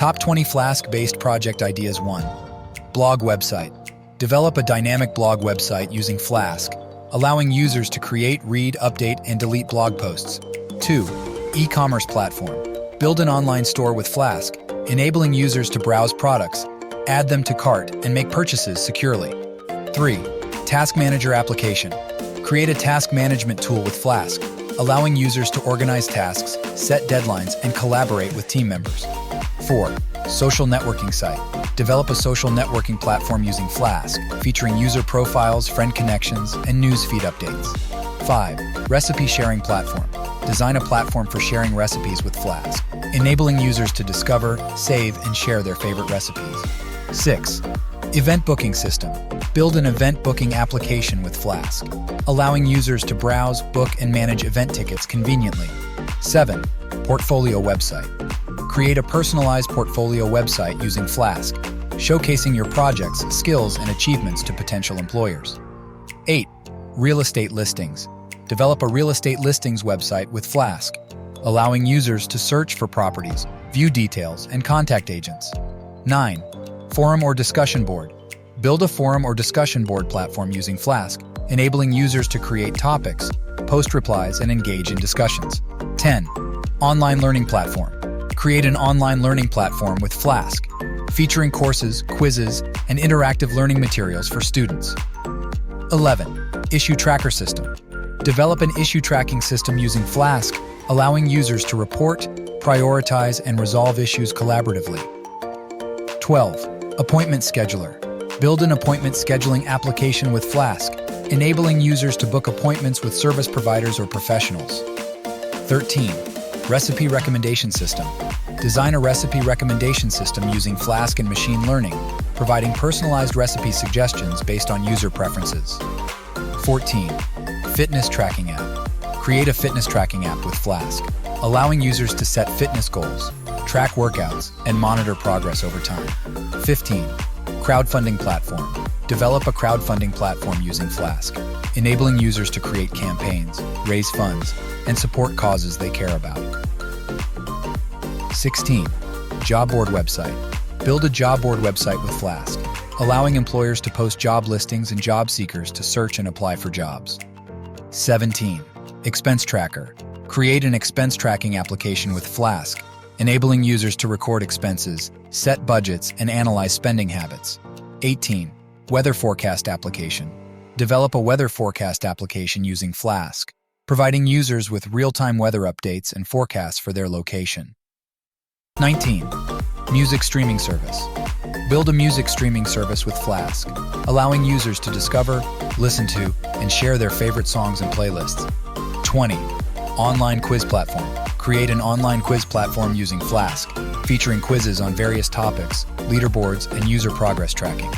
Top 20 Flask-based project ideas. 1. Blog website. Develop a dynamic blog website using Flask, allowing users to create, read, update, and delete blog posts. 2. E-commerce platform. Build an online store with Flask, enabling users to browse products, add them to cart, and make purchases securely. 3. Task Manager application. Create a task management tool with Flask, allowing users to organize tasks, set deadlines, and collaborate with team members. 4. Social networking site. Develop a social networking platform using Flask, featuring user profiles, friend connections, and newsfeed updates. 5. Recipe sharing platform. Design a platform for sharing recipes with Flask, enabling users to discover, save, and share their favorite recipes. 6. Event booking system. Build an event booking application with Flask, allowing users to browse, book, and manage event tickets conveniently. 7. Portfolio website. Create a personalized portfolio website using Flask, showcasing your projects, skills, and achievements to potential employers. 8. Real estate listings. Develop a real estate listings website with Flask, allowing users to search for properties, view details, and contact agents. 9. Forum or discussion board. Build a forum or discussion board platform using Flask, enabling users to create topics, post replies, and engage in discussions. 10. Online learning platform. Create an online learning platform with Flask, featuring courses, quizzes, and interactive learning materials for students. 11. Issue tracker system. Develop an issue tracking system using Flask, allowing users to report, prioritize, and resolve issues collaboratively. 12. Appointment scheduler. Build an appointment scheduling application with Flask, enabling users to book appointments with service providers or professionals. 13. Recipe recommendation system. Design a recipe recommendation system using Flask and machine learning, providing personalized recipe suggestions based on user preferences. 14. Fitness tracking app. Create a fitness tracking app with Flask, allowing users to set fitness goals, track workouts, and monitor progress over time. 15. Crowdfunding platform. Develop a crowdfunding platform using Flask, enabling users to create campaigns, raise funds, and support causes they care about. 16. Job board website. Build a job board website with Flask, allowing employers to post job listings and job seekers to search and apply for jobs. 17. Expense tracker. Create an expense tracking application with Flask, enabling users to record expenses, set budgets, and analyze spending habits. 18. Weather forecast application. Develop a weather forecast application using Flask, providing users with real-time weather updates and forecasts for their location. 19. Music streaming service. Build a music streaming service with Flask, allowing users to discover, listen to, and share their favorite songs and playlists. 20. Online quiz platform. Create an online quiz platform using Flask, featuring quizzes on various topics, leaderboards, and user progress tracking.